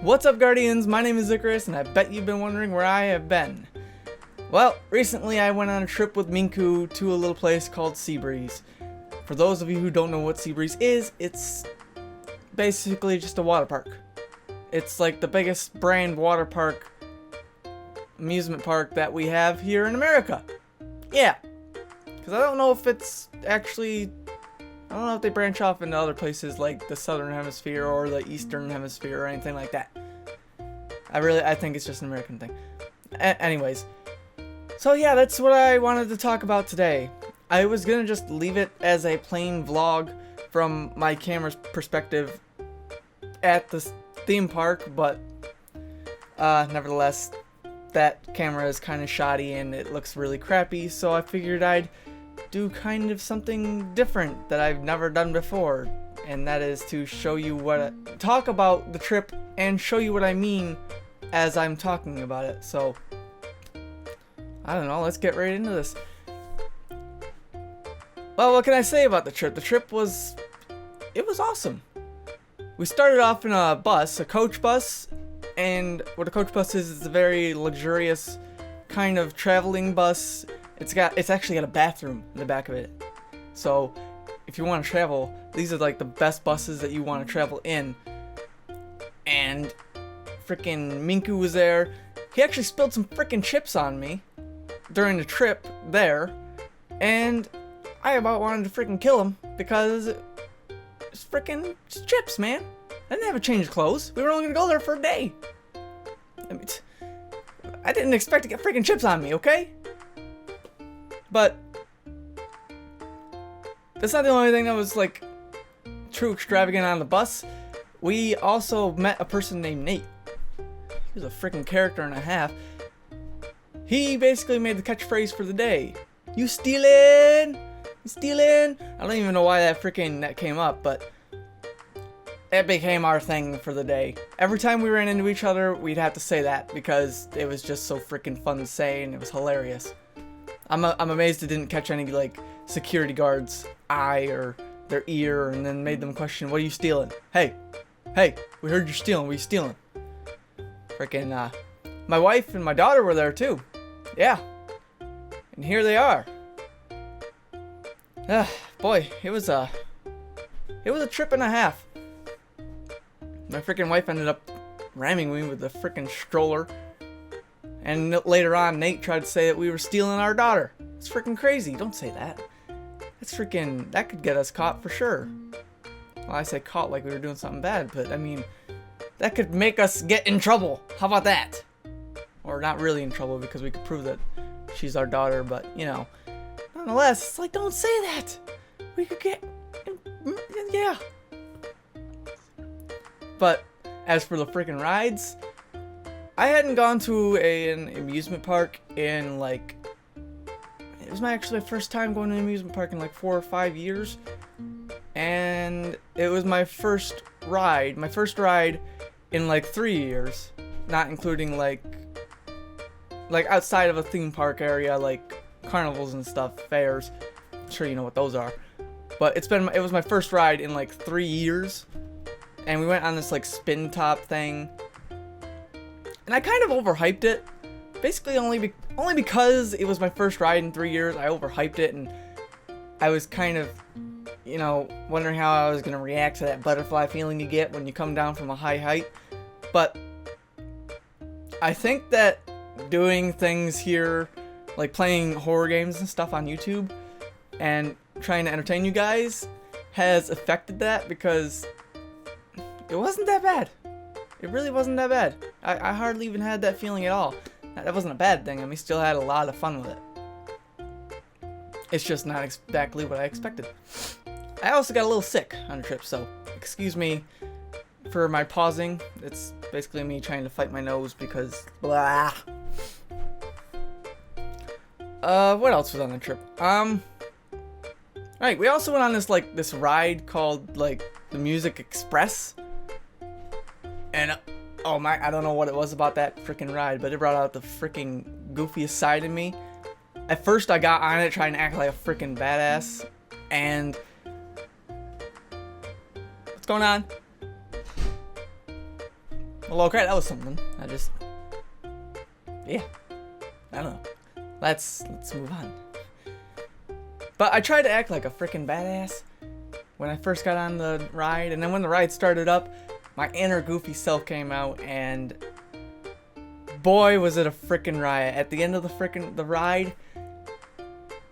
What's up, Guardians? My name is Icarus, and I bet you've been wondering where I have been. Well, recently I went on a trip with Minku to a little place called Seabreeze. For those of you who don't know what Seabreeze is, it's basically just a water park. It's like the biggest brand water park, amusement park that we have here in America. Yeah, because I don't know if it's actually... I don't know if they branch off into other places like the Southern Hemisphere or the Eastern Hemisphere or anything like that. I think it's just an American thing. Anyways. So yeah, that's what I wanted to talk about today. I was gonna just leave it as a plain vlog from my camera's perspective at the theme park, but nevertheless, that camera is kind of shoddy and it looks really crappy, so I figured I'd do kind of something different that I've never done before, and that is to show you talk about the trip and show you what I mean as I'm talking about it. So I don't know, let's get right into this. Well, what can I say about the trip? The trip was awesome. We started off in a bus, a coach bus, and what a coach bus is a very luxurious kind of traveling bus. It's actually got a bathroom in the back of it. So if you want to travel, these are like the best buses that you want to travel in. And freaking Minku was there. He actually spilled some freaking chips on me during the trip there, and I about wanted to freaking kill him because it's freaking chips, man. I didn't have a change of clothes. We were only gonna go there for a day. I didn't expect to get freaking chips on me, okay? But that's not the only thing that was like true extravagant on the bus. We also met a person named Nate. He was a freaking character and a half. He basically made the catchphrase for the day. You stealin'? You stealin'? I don't even know why that came up, but it became our thing for the day. Every time we ran into each other, we'd have to say that because it was just so freaking fun to say, and it was hilarious. I'm amazed it didn't catch any like security guards' eye or their ear and then made them question, what are you stealing? Hey, we heard you're stealing. What are you stealing? Freaking, my wife and my daughter were there too. Yeah. And here they are. Boy, it was a trip and a half. My freaking wife ended up ramming me with the freaking stroller. And later on, Nate tried to say that we were stealing our daughter. It's freaking crazy. Don't say that. That could get us caught for sure. Well, I say caught like we were doing something bad, but I mean, that could make us get in trouble. How about that? Or not really in trouble because we could prove that she's our daughter, but you know, nonetheless, it's like, don't say that. We could get, yeah. But as for the freaking rides, I hadn't gone to an amusement park in like, it was actually my first time going to an amusement park in like 4 or 5 years. And it was my first ride in like 3 years, not including like outside of a theme park area, like carnivals and stuff, fairs. I'm sure you know what those are. But it was my first ride in like 3 years. And we went on this like spin top thing. And I kind of overhyped it, basically only because it was my first ride in 3 years. I overhyped it, and I was kind of, you know, wondering how I was going to react to that butterfly feeling you get when you come down from a high height. But I think that doing things here, like playing horror games and stuff on YouTube, and trying to entertain you guys, has affected that, because it wasn't that bad. It really wasn't that bad. I hardly even had that feeling at all. That wasn't a bad thing. I mean, still had a lot of fun with it. It's just not exactly what I expected. I also got a little sick on the trip, so excuse me for my pausing. It's basically me trying to fight my nose because blah. What else was on the trip? Right, we also went on this ride called like the Music Express. And oh my, I don't know what it was about that freaking ride, but it brought out the freaking goofiest side of me. At first I got on it trying to act like a freaking badass, and what's going on? Well, okay, that was something. Yeah, I don't know. Let's move on. But I tried to act like a freaking badass when I first got on the ride, and then when the ride started up, my inner goofy self came out, and boy, was it a freaking riot. At the end of the ride,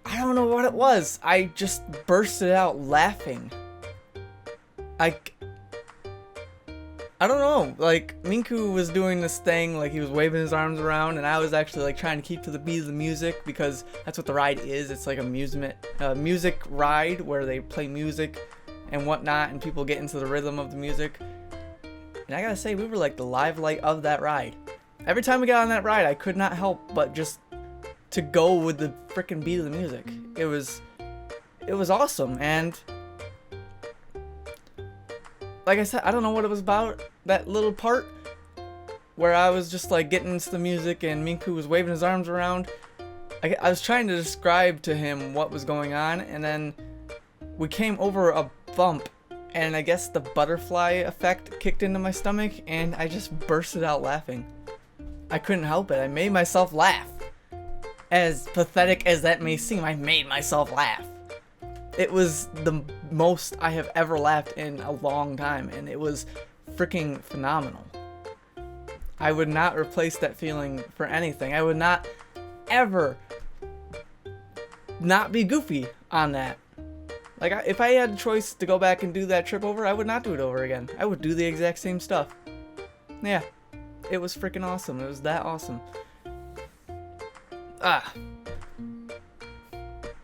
I don't know what it was. I just bursted out laughing. I don't know, like, Minku was doing this thing, like, he was waving his arms around, and I was actually, like, trying to keep to the beat of the music, because that's what the ride is. It's like a music ride, where they play music and whatnot, and people get into the rhythm of the music. And I gotta say, we were, like, the live light of that ride. Every time we got on that ride, I could not help but just to go with the freaking beat of the music. It was awesome, and like I said, I don't know what it was about that little part where I was just like getting into the music and Minku was waving his arms around. I was trying to describe to him what was going on, and then we came over a bump, and I guess the butterfly effect kicked into my stomach, and I just bursted out laughing. I couldn't help it. I made myself laugh. As pathetic as that may seem, I made myself laugh. It was the most I have ever laughed in a long time, and it was freaking phenomenal. I would not replace that feeling for anything. I would not ever not be goofy on that. Like, if I had a choice to go back and do that trip over, I would not do it over again. I would do the exact same stuff. Yeah, it was freaking awesome. It was that awesome.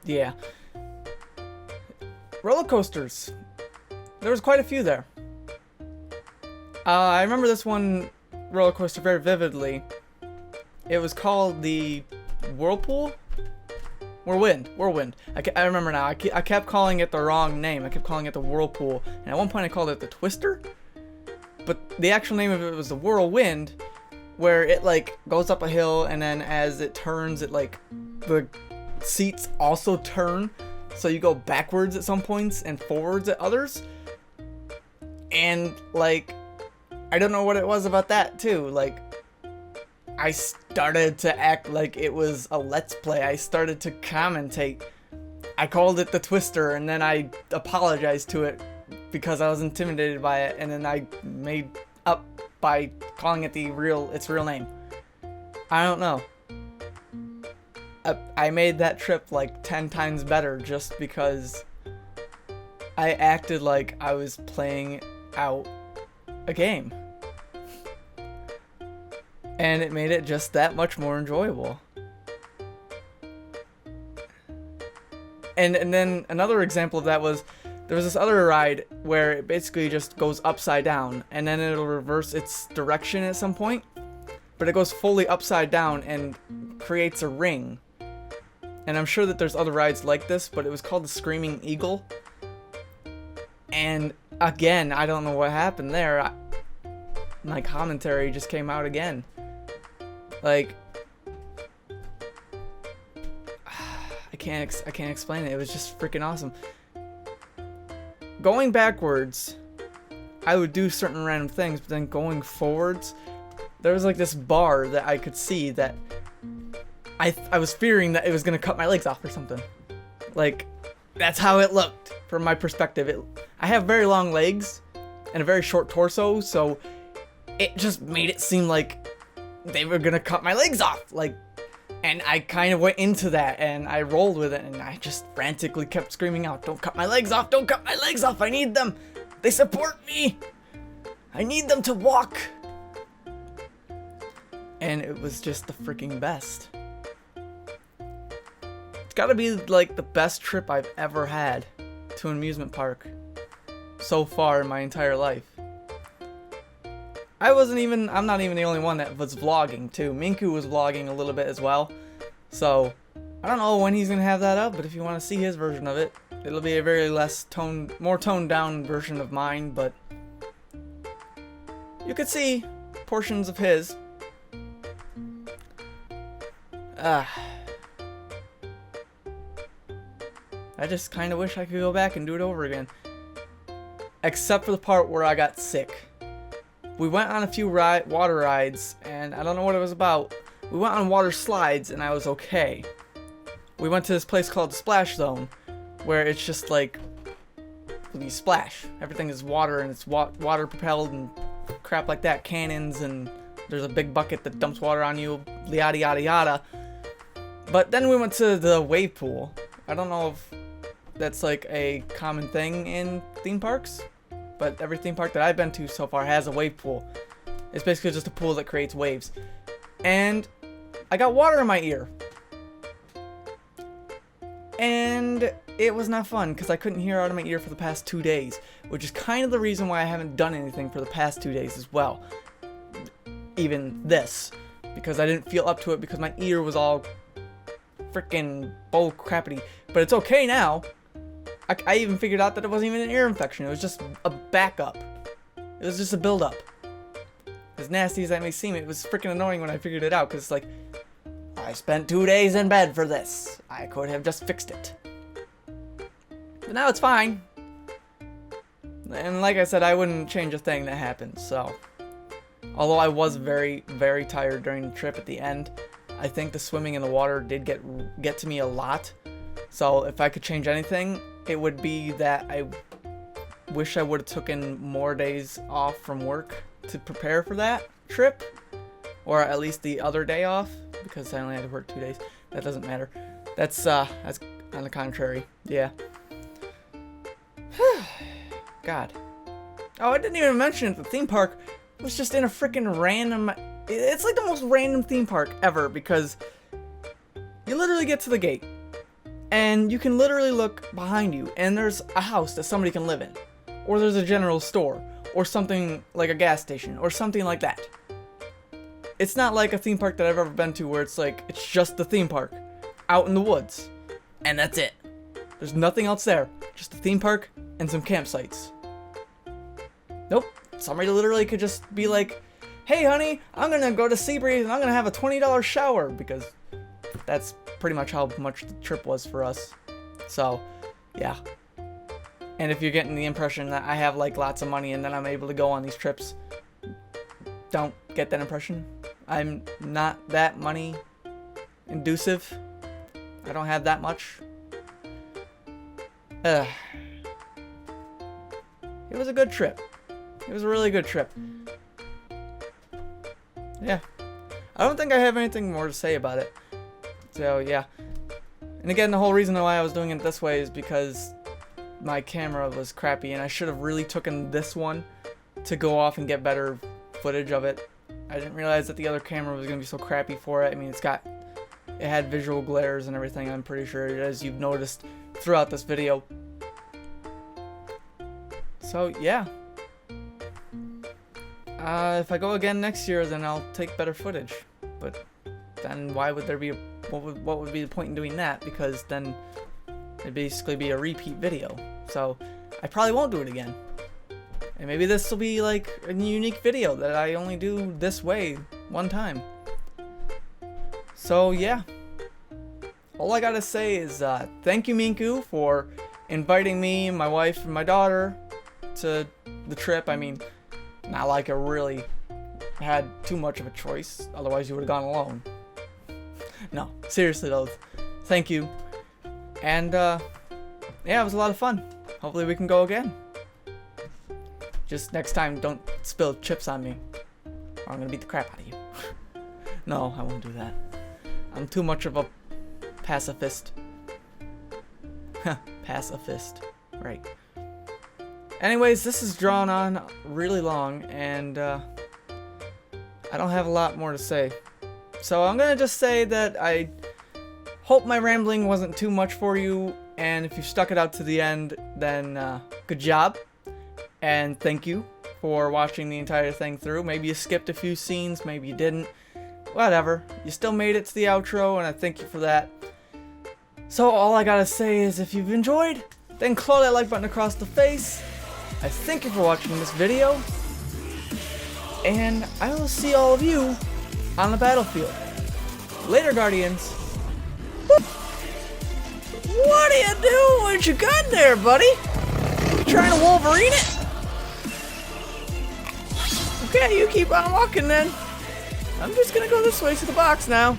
Yeah. Roller coasters. There was quite a few there. I remember this one roller coaster very vividly. It was called the Whirlpool? Whirlwind. I remember now. I kept calling it the wrong name. I kept calling it the Whirlpool. And at one point I called it the Twister. But the actual name of it was the Whirlwind, where it like goes up a hill, and then as it turns, it like the seats also turn. So you go backwards at some points and forwards at others. And like, I don't know what it was about that too. Like, I started to act like it was a Let's Play. I started to commentate. I called it the Twister, and then I apologized to it because I was intimidated by it, and then I made up by calling it its real name. I don't know. I made that trip like 10 times better just because I acted like I was playing out a game. And it made it just that much more enjoyable. And then another example of that was, there was this other ride where it basically just goes upside down, and then it'll reverse its direction at some point, but it goes fully upside down and creates a ring. And I'm sure that there's other rides like this, but it was called the Screaming Eagle. And again, I don't know what happened there. My commentary just came out again. Like, I can't explain it. It was just freaking awesome. Going backwards, I would do certain random things, but then going forwards, there was like this bar that I could see that I was fearing that it was gonna cut my legs off or something. Like, that's how it looked from my perspective. I have very long legs and a very short torso, so it just made it seem like they were gonna cut my legs off. Like, and I kind of went into that, and I rolled with it, and I just frantically kept screaming out, "Don't cut my legs off! Don't cut my legs off! I need them! They support me! I need them to walk!" And it was just the freaking best. It's gotta be like the best trip I've ever had to an amusement park so far in my entire life. I'm not even the only one that was vlogging too. Minku was vlogging a little bit as well. So, I don't know when he's gonna have that up, but if you want to see his version of it, it'll be a very more toned down version of mine, but you could see portions of his. I just kind of wish I could go back and do it over again. Except for the part where I got sick. we went on a few water rides, and I don't know what it was about. We went on water slides, and I was okay. We went to this place called the Splash Zone, where it's just like, you splash. Everything is water, and it's water propelled and crap like that. Cannons, and there's a big bucket that dumps water on you, yada yada yada. But then we went to the wave pool. I don't know if that's like a common thing in theme parks, but every theme park that I've been to so far has a wave pool. It's basically just a pool that creates waves. And I got water in my ear. And it was not fun because I couldn't hear out of my ear for the past 2 days, which is kind of the reason why I haven't done anything for the past 2 days as well. Even this, because I didn't feel up to it because my ear was all freaking bull crappity. But it's okay now. I even figured out that it wasn't even an ear infection. It was just a backup. It was just a buildup. As nasty as that may seem, it was freaking annoying when I figured it out because it's like, I spent 2 days in bed for this. I could have just fixed it. But now it's fine. And like I said, I wouldn't change a thing that happened, so. Although I was very, very tired during the trip at the end, I think the swimming in the water did get to me a lot. So if I could change anything, it would be that I wish I would have taken more days off from work to prepare for that trip. Or at least the other day off, because I only had to work 2 days. That doesn't matter. That's on the contrary. Yeah. God. Oh, I didn't even mention it. The theme park was just in a freaking random... It's like the most random theme park ever, because you literally get to the gate, and you can literally look behind you, and there's a house that somebody can live in. Or there's a general store, or something like a gas station, or something like that. It's not like a theme park that I've ever been to where it's like, it's just the theme park out in the woods, and that's it. There's nothing else there, just a theme park and some campsites. Nope, somebody literally could just be like, hey honey, I'm gonna go to Seabreeze and I'm gonna have a $20 shower, because that's pretty much how much the trip was for us. So, yeah. And if you're getting the impression that I have like lots of money and then I'm able to go on these trips, don't get that impression. I'm not that money inducive. I don't have that much. It was a good trip. It was a really good trip. Yeah. I don't think I have anything more to say about it. So, yeah. And again, the whole reason why I was doing it this way is because my camera was crappy and I should have really taken this one to go off and get better footage of it. I didn't realize that the other camera was going to be so crappy for it. I mean, it had visual glares and everything, I'm pretty sure, as you've noticed throughout this video. So, yeah. If I go again next year, then I'll take better footage. But then why would there be what would be the point in doing that? Because then it'd basically be a repeat video. So I probably won't do it again. And maybe this will be like a unique video that I only do this way one time. So yeah. All I gotta say is thank you, Minku, for inviting me, my wife, and my daughter to the trip. I mean, not like I really had too much of a choice, otherwise you would have gone alone. No, seriously though, thank you. And yeah, it was a lot of fun. Hopefully we can go again. Just next time, don't spill chips on me, or I'm gonna beat the crap out of you. No, I won't do that. I'm too much of a pacifist. Pacifist, right. Anyways, this is drawn on really long, and I don't have a lot more to say. So I'm gonna just say that I hope my rambling wasn't too much for you, and if you stuck it out to the end, then good job, and thank you for watching the entire thing through. Maybe you skipped a few scenes, maybe you didn't. Whatever, you still made it to the outro, and I thank you for that. So all I gotta say is, if you've enjoyed, then claw that like button across the face. I thank you for watching this video, and I will see all of you on the battlefield. Later, Guardians. What are you doing with your gun there, buddy? You trying to Wolverine it? Okay, you keep on walking then. I'm just gonna go this way to the box now.